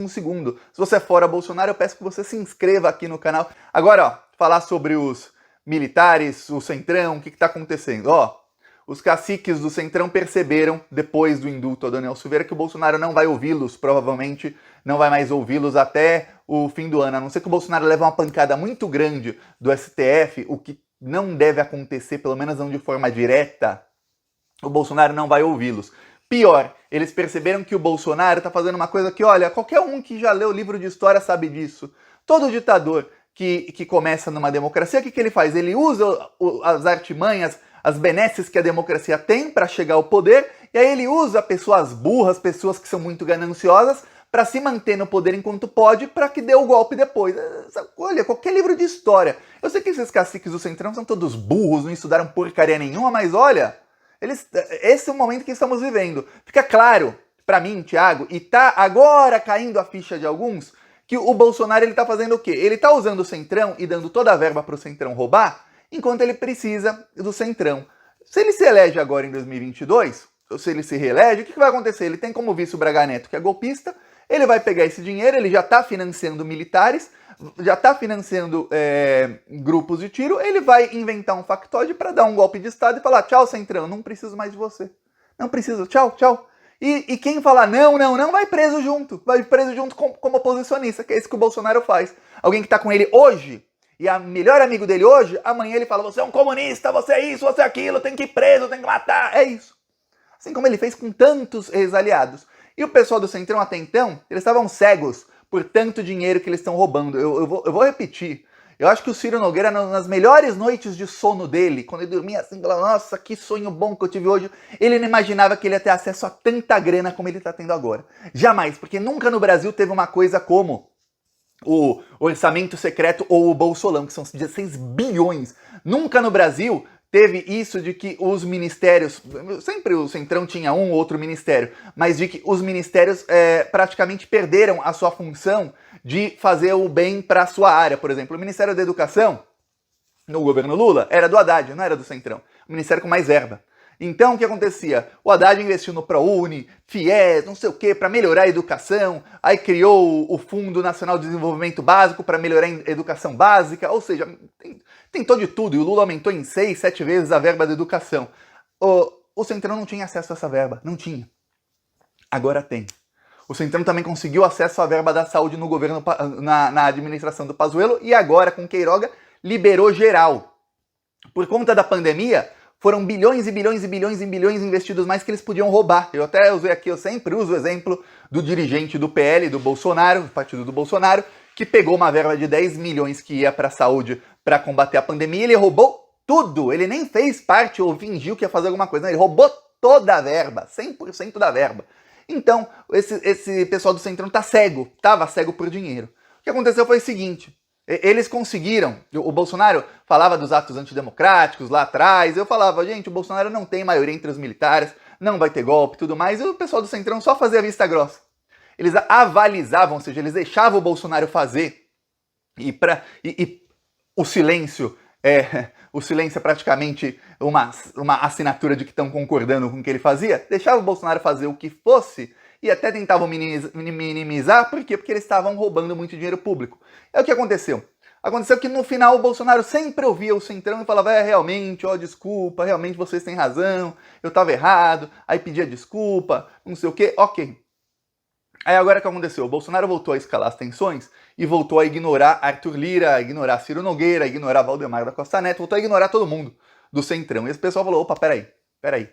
um segundo. Se você é fora Bolsonaro, eu peço que você se inscreva aqui no canal. Agora, ó, falar sobre os militares, o Centrão, o que está acontecendo? Ó, os caciques do Centrão perceberam, depois do indulto ao Daniel Silveira, que o Bolsonaro não vai ouvi-los, provavelmente não vai mais ouvi-los até o fim do ano. A não ser que o Bolsonaro leve uma pancada muito grande do STF, o que não deve acontecer, pelo menos não de forma direta, o Bolsonaro não vai ouvi-los. Pior, eles perceberam que o Bolsonaro está fazendo uma coisa que, olha, qualquer um que já leu o livro de história sabe disso. Todo ditador que começa numa democracia, o que ele faz? Ele usa as artimanhas, as benesses que a democracia tem para chegar ao poder, e aí ele usa pessoas burras, pessoas que são muito gananciosas, para se manter no poder enquanto pode, para que dê o golpe depois. Olha, qualquer livro de história. Eu sei que esses caciques do Centrão são todos burros, não estudaram porcaria nenhuma, mas olha... esse é o momento que estamos vivendo. Fica claro para mim, Thiago, e tá agora caindo a ficha de alguns, que o Bolsonaro ele tá fazendo o quê? Ele tá usando o Centrão e dando toda a verba pro Centrão roubar, enquanto ele precisa do Centrão. Se ele se elege agora em 2022, ou se ele se reelege, o que vai acontecer? Ele tem como vice o Braga Neto, que é golpista, ele vai pegar esse dinheiro, ele já tá financiando militares, já está financiando grupos de tiro, ele vai inventar um factoide para dar um golpe de Estado e falar: tchau, Centrão, não preciso mais de você. Não preciso, tchau, tchau. E quem falar não, vai preso junto. Vai preso junto como oposicionista, que é isso que o Bolsonaro faz. Alguém que está com ele hoje, e é o melhor amigo dele hoje, amanhã ele fala: você é um comunista, você é isso, você é aquilo, tem que ir preso, tem que matar. É isso. Assim como ele fez com tantos ex-aliados. E o pessoal do Centrão até então, eles estavam cegos por tanto dinheiro que eles estão roubando. Eu vou repetir. Eu acho que o Ciro Nogueira, nas melhores noites de sono dele, quando ele dormia assim, falava: nossa, que sonho bom que eu tive hoje, ele não imaginava que ele ia ter acesso a tanta grana como ele está tendo agora. Jamais, porque nunca no Brasil teve uma coisa como o orçamento secreto ou o Bolsolão, que são 16 bilhões. Nunca no Brasil teve isso de que os ministérios, sempre o Centrão tinha um ou outro ministério, mas de que os ministérios praticamente perderam a sua função de fazer o bem para a sua área. Por exemplo, o Ministério da Educação, no governo Lula, era do Haddad, não era do Centrão. O ministério com mais verba. Então, o que acontecia? O Haddad investiu no ProUni, FIES, não sei o que, para melhorar a educação, aí criou o Fundo Nacional de Desenvolvimento Básico para melhorar a educação básica, ou seja, tentou de tudo, e o Lula aumentou em 6, 7 vezes a verba da educação. O Centrão não tinha acesso a essa verba, não tinha. Agora tem. O Centrão também conseguiu acesso à verba da saúde no governo, na administração do Pazuello, e agora, com Queiroga, liberou geral. Por conta da pandemia, foram bilhões e bilhões e bilhões e bilhões investidos mais que eles podiam roubar. Eu até usei aqui, eu sempre uso o exemplo do dirigente do PL, do Bolsonaro, do partido do Bolsonaro, que pegou uma verba de 10 milhões que ia para a saúde para combater a pandemia, e ele roubou tudo. Ele nem fez parte ou fingiu que ia fazer alguma coisa. Não, ele roubou toda a verba, 100% da verba. Então, esse pessoal do Centrão estava cego por dinheiro. O que aconteceu foi o seguinte: eles conseguiram, o Bolsonaro falava dos atos antidemocráticos lá atrás, eu falava: gente, o Bolsonaro não tem maioria entre os militares, não vai ter golpe e tudo mais, e o pessoal do Centrão só fazia vista grossa. Eles avalizavam, ou seja, eles deixavam o Bolsonaro fazer, e o silêncio é praticamente uma assinatura de que estão concordando com o que ele fazia, deixava o Bolsonaro fazer o que fosse, e até tentavam minimizar, por quê? Porque eles estavam roubando muito dinheiro público. É o que aconteceu. Aconteceu que no final o Bolsonaro sempre ouvia o Centrão e falava: realmente, desculpa, realmente vocês têm razão, eu estava errado, aí pedia desculpa, não sei o quê, ok. Aí agora o que aconteceu? O Bolsonaro voltou a escalar as tensões e voltou a ignorar Arthur Lira, a ignorar Ciro Nogueira, a ignorar Valdemar da Costa Neto, voltou a ignorar todo mundo do Centrão. E esse pessoal falou: opa, peraí,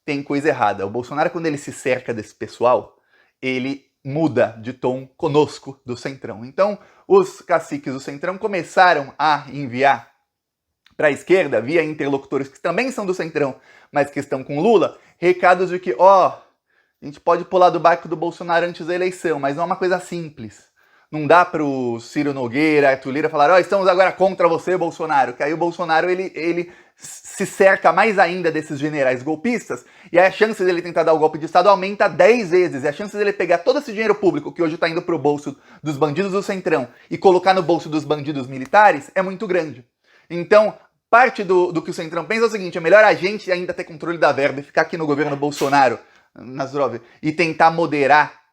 tem coisa errada. O Bolsonaro, quando ele se cerca desse pessoal, ele muda de tom conosco do Centrão. Então, os caciques do Centrão começaram a enviar para a esquerda, via interlocutores que também são do Centrão, mas que estão com Lula, recados de que, a gente pode pular do barco do Bolsonaro antes da eleição, mas não é uma coisa simples. Não dá para o Ciro Nogueira, Arthur Lira falar: estamos agora contra você, Bolsonaro. Que aí o Bolsonaro, ele se cerca mais ainda desses generais golpistas, e a chance dele tentar dar o golpe de Estado aumenta 10 vezes. E a chance dele pegar todo esse dinheiro público, que hoje está indo para o bolso dos bandidos do Centrão, e colocar no bolso dos bandidos militares, é muito grande. Então, parte do que o Centrão pensa é o seguinte: é melhor a gente ainda ter controle da verba e ficar aqui no governo Bolsonaro, e tentar moderar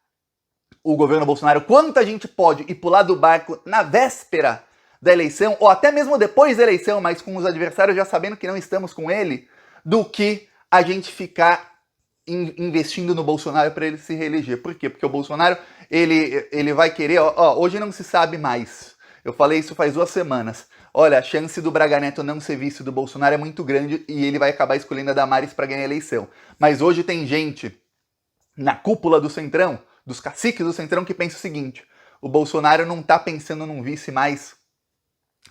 o governo Bolsonaro quanto a gente pode ir pular do barco na véspera da eleição, ou até mesmo depois da eleição, mas com os adversários já sabendo que não estamos com ele, do que a gente ficar investindo no Bolsonaro para ele se reeleger. Por quê? Porque o Bolsonaro, ele vai querer... hoje não se sabe mais. Eu falei isso faz 2 semanas. Olha, a chance do Braga Neto não ser vice do Bolsonaro é muito grande e ele vai acabar escolhendo a Damares para ganhar a eleição. Mas hoje tem gente na cúpula do Centrão, dos caciques do Centrão, que pensa o seguinte: o Bolsonaro não tá pensando num vice mais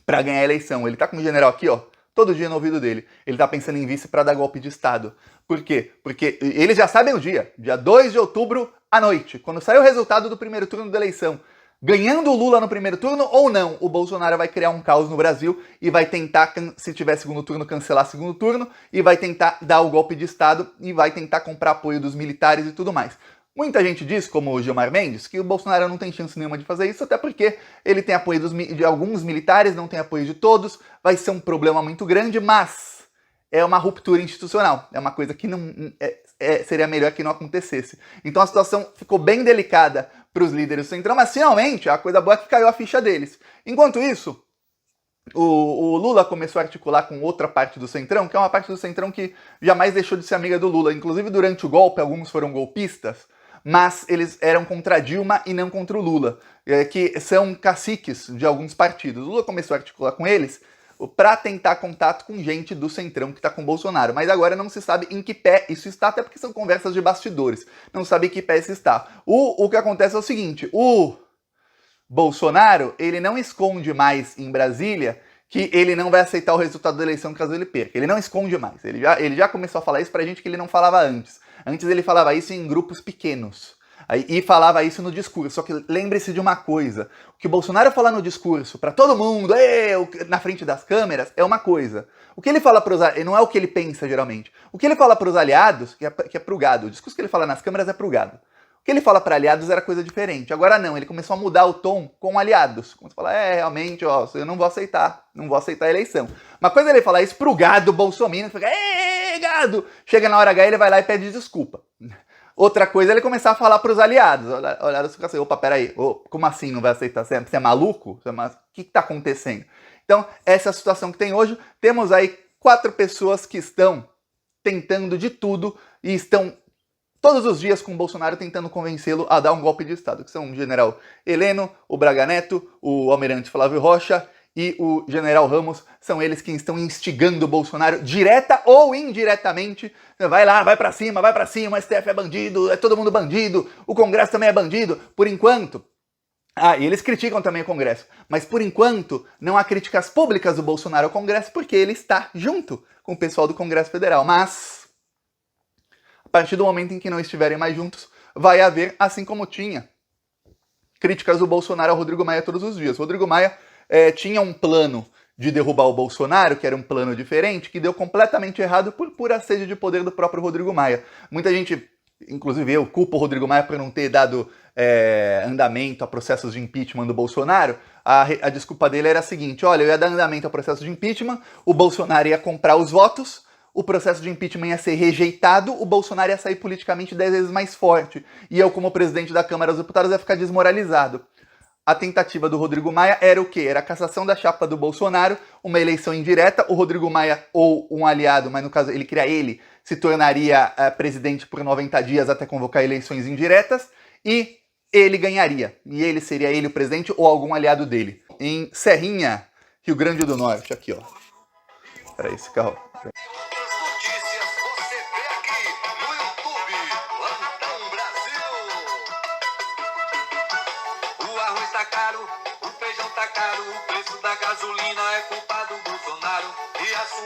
para ganhar a eleição. Ele tá com o general aqui, ó, todo dia no ouvido dele. Ele tá pensando em vice para dar golpe de Estado. Por quê? Porque eles já sabem o dia 2 de outubro à noite, quando sair o resultado do primeiro turno da eleição. Ganhando o Lula no primeiro turno ou não, o Bolsonaro vai criar um caos no Brasil e vai tentar, se tiver segundo turno, cancelar segundo turno e vai tentar dar o golpe de Estado e vai tentar comprar apoio dos militares e tudo mais. Muita gente diz, como o Gilmar Mendes, que o Bolsonaro não tem chance nenhuma de fazer isso, até porque ele tem apoio de alguns militares, não tem apoio de todos, vai ser um problema muito grande, mas é uma ruptura institucional, é uma coisa que não seria melhor que não acontecesse. Então a situação ficou bem delicada para os líderes do Centrão, mas finalmente a coisa boa é que caiu a ficha deles. Enquanto isso, o Lula começou a articular com outra parte do Centrão, que é uma parte do Centrão que jamais deixou de ser amiga do Lula. Inclusive, durante o golpe, alguns foram golpistas, mas eles eram contra a Dilma e não contra o Lula, que são caciques de alguns partidos. O Lula começou a articular com eles para tentar contato com gente do Centrão que está com o Bolsonaro. Mas agora não se sabe em que pé isso está, até porque são conversas de bastidores. Não sabe em que pé isso está. O que acontece é o seguinte: o Bolsonaro, ele não esconde mais em Brasília que ele não vai aceitar o resultado da eleição caso ele perca. Ele não esconde mais. Ele já começou a falar isso pra gente que ele não falava antes. Antes ele falava isso em grupos pequenos. E falava isso no discurso. Só que lembre-se de uma coisa: o que o Bolsonaro fala no discurso para todo mundo, na frente das câmeras, é uma coisa. O que ele fala para os aliados, não é o que ele pensa geralmente. O que ele fala para os aliados, que é pro gado. O discurso que ele fala nas câmeras é pro gado. O que ele fala para aliados era coisa diferente. Agora não, ele começou a mudar o tom com aliados. Começou a falar, realmente, eu não vou aceitar a eleição. Uma coisa é ele falar isso pro gado bolsominion, fica, gado! Chega na hora H, ele vai lá e pede desculpa. Outra coisa é ele começar a falar para os aliados. Aliados ficam assim, opa, peraí, como assim não vai aceitar? Você é maluco? O que está acontecendo? Então, essa é a situação que tem hoje. Temos aí 4 pessoas que estão tentando de tudo e estão todos os dias com o Bolsonaro tentando convencê-lo a dar um golpe de Estado, que são o general Heleno, o Braga Neto, o almirante Flávio Rocha e o general Ramos. São eles que estão instigando o Bolsonaro, direta ou indiretamente. Vai lá, vai pra cima, o STF é bandido, é todo mundo bandido, o Congresso também é bandido. Por enquanto... e eles criticam também o Congresso, mas por enquanto não há críticas públicas do Bolsonaro ao Congresso porque ele está junto com o pessoal do Congresso Federal. Mas, a partir do momento em que não estiverem mais juntos, vai haver, assim como tinha, críticas do Bolsonaro ao Rodrigo Maia todos os dias. O Rodrigo Maia tinha um plano de derrubar o Bolsonaro, que era um plano diferente, que deu completamente errado por pura sede de poder do próprio Rodrigo Maia. Muita gente, inclusive eu, culpo o Rodrigo Maia por não ter dado andamento a processos de impeachment do Bolsonaro. A desculpa dele era a seguinte: olha, eu ia dar andamento ao processo de impeachment, o Bolsonaro ia comprar os votos, o processo de impeachment ia ser rejeitado, o Bolsonaro ia sair politicamente 10 vezes mais forte, e eu, como presidente da Câmara dos Deputados, ia ficar desmoralizado. A tentativa do Rodrigo Maia era o quê? Era a cassação da chapa do Bolsonaro, uma eleição indireta. O Rodrigo Maia, ou um aliado, mas no caso ele se tornaria presidente por 90 dias até convocar eleições indiretas, e ele ganharia. E ele seria o presidente ou algum aliado dele. Em Serrinha, Rio Grande do Norte, aqui, ó. Peraí, esse carro... O feijão tá caro, o preço da gasolina é culpa do Bolsonaro e a sua